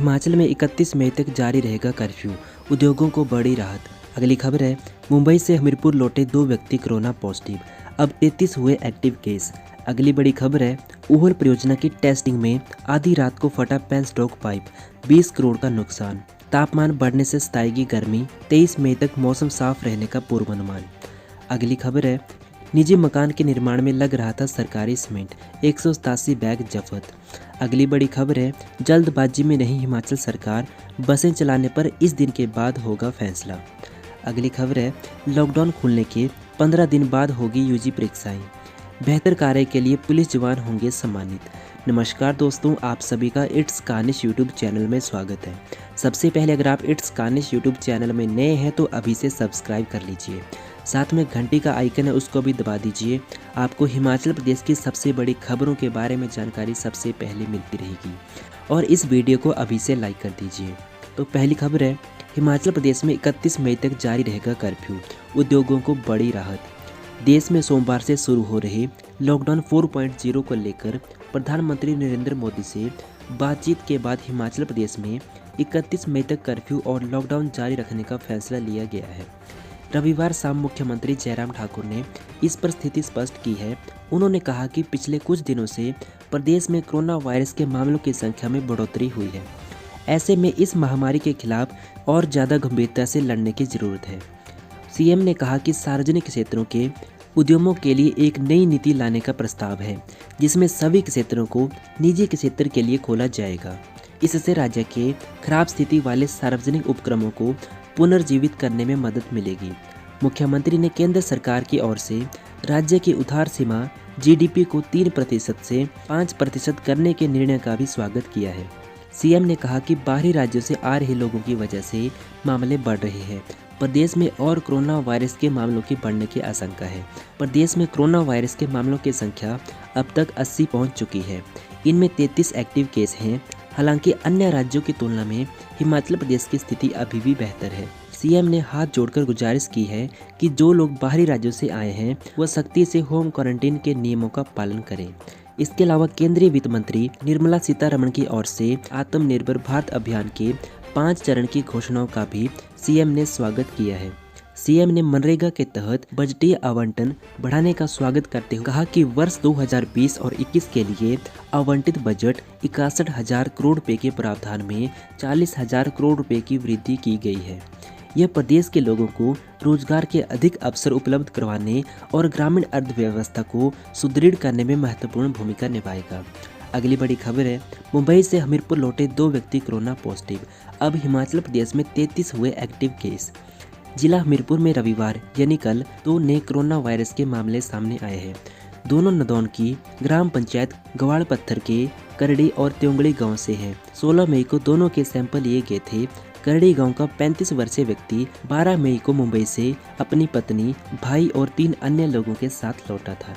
हिमाचल में 31 मई तक जारी रहेगा कर्फ्यू, उद्योगों को बड़ी राहत। अगली खबर है, मुंबई से हमीरपुर लौटे 2 व्यक्ति कोरोना पॉजिटिव, अब 33 हुए एक्टिव केस। अगली बड़ी खबर है, ऊहल परियोजना की टेस्टिंग में आधी रात को फटा पेनस्टॉक पाइप, 20 करोड़ का नुकसान। तापमान बढ़ने से सताएगी गर्मी, 23 मई तक मौसम साफ रहने का पूर्वानुमान। अगली खबर है, निजी मकान के निर्माण में लग रहा था सरकारी सीमेंट, 187 बैग जब्त। अगली बड़ी खबर है, जल्दबाजी में नहीं हिमाचल सरकार, बसें चलाने पर इस दिन के बाद होगा फैसला। अगली खबर है, लॉकडाउन खुलने के 15 दिन बाद होगी यूजी परीक्षाएं, बेहतर कार्य के लिए पुलिस जवान होंगे सम्मानित। नमस्कार दोस्तों, आप सभी का इट्स कहानिश यूट्यूब चैनल में स्वागत है। सबसे पहले अगर आप इट्स कहानिश यूट्यूब चैनल में नए हैं तो अभी से सब्सक्राइब कर लीजिए, साथ में घंटी का आइकन है उसको भी दबा दीजिए। आपको हिमाचल प्रदेश की सबसे बड़ी खबरों के बारे में जानकारी सबसे पहले मिलती रहेगी और इस वीडियो को अभी से लाइक कर दीजिए। तो पहली खबर है, हिमाचल प्रदेश में 31 मई तक जारी रहेगा कर्फ्यू, उद्योगों को बड़ी राहत। देश में सोमवार से शुरू हो रहे लॉकडाउन 4.0 को लेकर प्रधानमंत्री नरेंद्र मोदी से बातचीत के बाद हिमाचल प्रदेश में 31 मई तक कर्फ्यू और लॉकडाउन जारी रखने का फैसला लिया गया है। रविवार शाम मुख्यमंत्री जयराम ठाकुर ने इस पर स्थिति स्पष्ट की है। उन्होंने कहा कि पिछले कुछ दिनों से प्रदेश में कोरोना वायरस के मामलों की संख्या में बढ़ोतरी हुई है। ऐसे में इस महामारी के खिलाफ और ज़्यादा गंभीरता से लड़ने की ज़रूरत है। सीएम ने कहा कि सार्वजनिक क्षेत्रों के उद्यमों के लिए एक नई नीति लाने का प्रस्ताव है, जिसमें सभी क्षेत्रों को निजी क्षेत्र के लिए खोला जाएगा। इससे राज्य के खराब स्थिति वाले सार्वजनिक उपक्रमों को पुनर्जीवित करने में मदद मिलेगी। मुख्यमंत्री ने केंद्र सरकार की ओर से राज्य की उधार सीमा जीडीपी को 3% से 5% करने के निर्णय का भी स्वागत किया है। सीएम ने कहा कि बाहरी राज्यों से आ रहे लोगों की वजह से मामले बढ़ रहे हैं। प्रदेश में और कोरोना वायरस के मामलों की बढ़ने की आशंका है। प्रदेश में कोरोना वायरस के मामलों की संख्या अब तक 80 पहुंच चुकी है। इनमें 33 एक्टिव केस हैं। हालांकि अन्य राज्यों की तुलना में हिमाचल प्रदेश की स्थिति अभी भी बेहतर है। सीएम ने हाथ जोड़कर गुजारिश की है कि जो लोग बाहरी राज्यों से आए हैं वह सख्ती से होम क्वारंटीन के नियमों का पालन करें। इसके अलावा केंद्रीय वित्त मंत्री निर्मला सीतारमण की ओर से आत्मनिर्भर भारत अभियान के 5 चरण की घोषणाओं का भी सीएम ने स्वागत किया है। सीएम ने मनरेगा के तहत बजटीय आवंटन बढ़ाने का स्वागत करते हुए कहा कि वर्ष 2020 और 21 के लिए आवंटित बजट 61,000 करोड़ रुपए के प्रावधान में 40,000 करोड़ रुपए की वृद्धि की गई है। यह प्रदेश के लोगों को रोजगार के अधिक अवसर उपलब्ध करवाने और ग्रामीण अर्थव्यवस्था को सुदृढ़ करने में महत्वपूर्ण भूमिका निभाएगा। अगली बड़ी खबर है, मुंबई से हमीरपुर लौटे 2 व्यक्ति कोरोना पॉजिटिव, अब हिमाचल प्रदेश में 33 हुए एक्टिव केस। जिला हमीरपुर में रविवार यानी कल 2 नए कोरोना वायरस के मामले सामने आए हैं। दोनों नदौन की ग्राम पंचायत गवाड़ पत्थर के करड़ी और त्योंगड़ी गांव से हैं। 16 मई को दोनों के सैंपल लिए गए थे। करड़ी गांव का 35 वर्षीय व्यक्ति 12 मई को मुंबई से अपनी पत्नी, भाई और 3 अन्य लोगों के साथ लौटा था।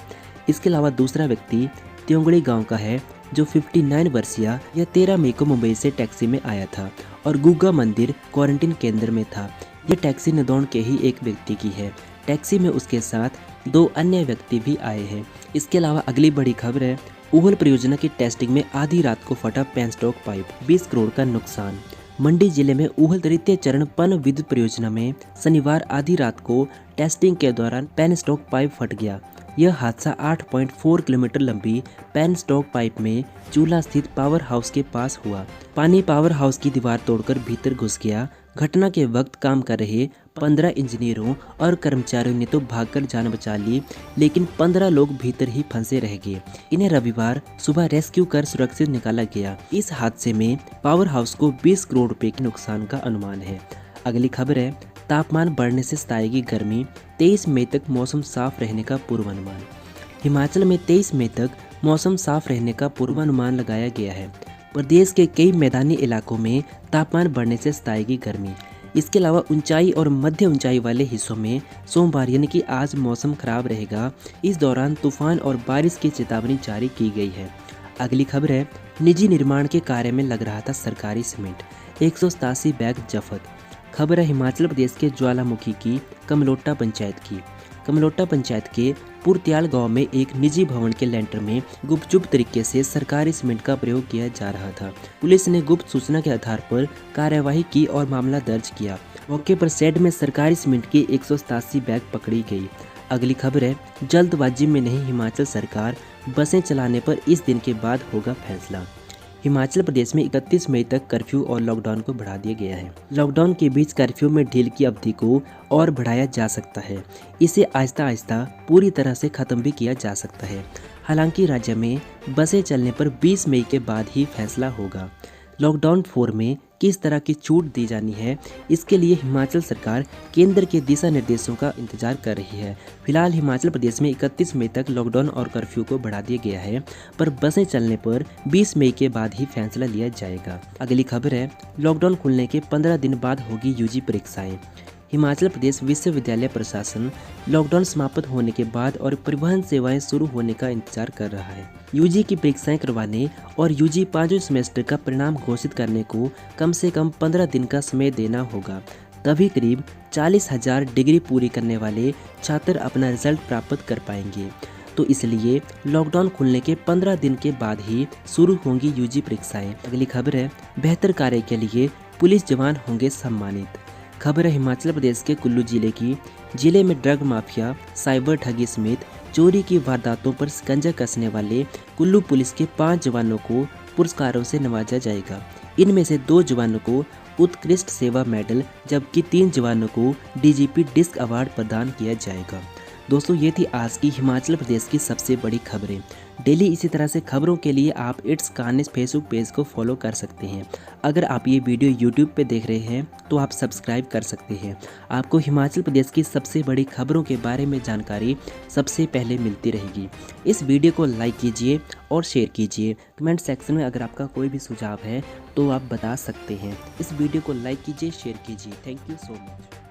इसके अलावा दूसरा व्यक्ति त्योंगड़ी गांव का है जो 59 वर्षीय, यह 13 मई को मुंबई से टैक्सी में आया था और गुग्गा मंदिर क्वारंटीन केंद्र में था। यह टैक्सी नदौन के ही एक व्यक्ति की है। टैक्सी में उसके साथ 2 अन्य व्यक्ति भी आए हैं। इसके अलावा अगली बड़ी खबर है, ऊहल परियोजना की टेस्टिंग में आधी रात को फटा पेनस्टॉक पाइप, 20 करोड़ का नुकसान। मंडी जिले में ऊहल तृतीय चरण पन विद्युत परियोजना में शनिवार आधी रात को टेस्टिंग के दौरान पेनस्टॉक पाइप फट गया। यह हादसा 8.4 किलोमीटर लंबी पेनस्टॉक पाइप में चूल्हा स्थित पावर हाउस के पास हुआ। पानी पावर हाउस की दीवार तोड़कर भीतर घुस गया। घटना के वक्त काम कर रहे 15 इंजीनियरों और कर्मचारियों ने तो भागकर जान बचा ली, लेकिन 15 लोग भीतर ही फंसे रह गए। इन्हें रविवार सुबह रेस्क्यू कर सुरक्षित निकाला गया। इस हादसे में पावर हाउस को 20 करोड़ रुपए के नुकसान का अनुमान है। अगली खबर है, तापमान बढ़ने से सताएगी गर्मी, 23 मई तक मौसम साफ रहने का पूर्वानुमान। हिमाचल में 23 मई तक मौसम साफ रहने का पूर्वानुमान लगाया गया है। प्रदेश के कई मैदानी इलाकों में तापमान बढ़ने से सताएगी गर्मी। इसके अलावा ऊंचाई और मध्य ऊंचाई वाले हिस्सों में सोमवार यानी कि आज मौसम खराब रहेगा। इस दौरान तूफान और बारिश की चेतावनी जारी की गई है। अगली खबर है, निजी निर्माण के कार्य में लग रहा था सरकारी सीमेंट, 187 बैग जब्त। खबर है हिमाचल प्रदेश के ज्वालामुखी की कमलोटा पंचायत की। कमलोटा पंचायत के पुरत्याल गांव में एक निजी भवन के लेंटर में गुपचुप तरीके से सरकारी सीमेंट का प्रयोग किया जा रहा था। पुलिस ने गुप्त सूचना के आधार पर कार्यवाही की और मामला दर्ज किया। मौके पर शेड में सरकारी सीमेंट की 187 बैग पकड़ी गई। अगली खबर है, जल्दबाजी में नहीं हिमाचल सरकार, बसें चलाने पर इस दिन के बाद होगा फैसला। हिमाचल प्रदेश में 31 मई तक कर्फ्यू और लॉकडाउन को बढ़ा दिया गया है। लॉकडाउन के बीच कर्फ्यू में ढील की अवधि को और बढ़ाया जा सकता है। इसे आहिस्ता आहिस्ता पूरी तरह से खत्म भी किया जा सकता है। हालांकि राज्य में बसें चलने पर 20 मई के बाद ही फैसला होगा। लॉकडाउन 4 में किस तरह की छूट दी जानी है, इसके लिए हिमाचल सरकार केंद्र के दिशा निर्देशों का इंतजार कर रही है। फिलहाल हिमाचल प्रदेश में 31 मई तक लॉकडाउन और कर्फ्यू को बढ़ा दिया गया है, पर बसें चलने पर 20 मई के बाद ही फैसला लिया जाएगा। अगली खबर है, लॉकडाउन खुलने के 15 दिन बाद होगी यूजी परीक्षाएं। हिमाचल प्रदेश विश्वविद्यालय प्रशासन लॉकडाउन समाप्त होने के बाद और परिवहन सेवाएं शुरू होने का इंतजार कर रहा है। यूजी की परीक्षाएं करवाने और यूजी 5वें सेमेस्टर का परिणाम घोषित करने को कम से कम 15 दिन का समय देना होगा। तभी करीब 40,000 डिग्री पूरी करने वाले छात्र अपना रिजल्ट प्राप्त कर पाएंगे। तो इसलिए लॉकडाउन खुलने के 15 दिन के बाद ही शुरू होंगी यूजी परीक्षाएं। अगली खबर है, बेहतर कार्य के लिए पुलिस जवान होंगे सम्मानित। खबर है हिमाचल प्रदेश के कुल्लू जिले की। जिले में ड्रग माफिया, साइबर ठगी समेत चोरी की वारदातों पर शिकंजा कसने वाले कुल्लू पुलिस के 5 जवानों को पुरस्कारों से नवाजा जाएगा। इनमें से 2 जवानों को उत्कृष्ट सेवा मेडल जबकि 3 जवानों को डीजीपी डिस्क अवार्ड प्रदान किया जाएगा। दोस्तों, ये थी आज की हिमाचल प्रदेश की सबसे बड़ी खबरें। डेली इसी तरह से खबरों के लिए आप इट्स कहानीज फेसबुक पेज को फॉलो कर सकते हैं। अगर आप ये वीडियो यूट्यूब पे देख रहे हैं तो आप सब्सक्राइब कर सकते हैं। आपको हिमाचल प्रदेश की सबसे बड़ी खबरों के बारे में जानकारी सबसे पहले मिलती रहेगी। इस वीडियो को लाइक कीजिए और शेयर कीजिए। कमेंट सेक्शन में अगर आपका कोई भी सुझाव है तो आप बता सकते हैं। इस वीडियो को लाइक कीजिए, शेयर कीजिए। Thank you so much.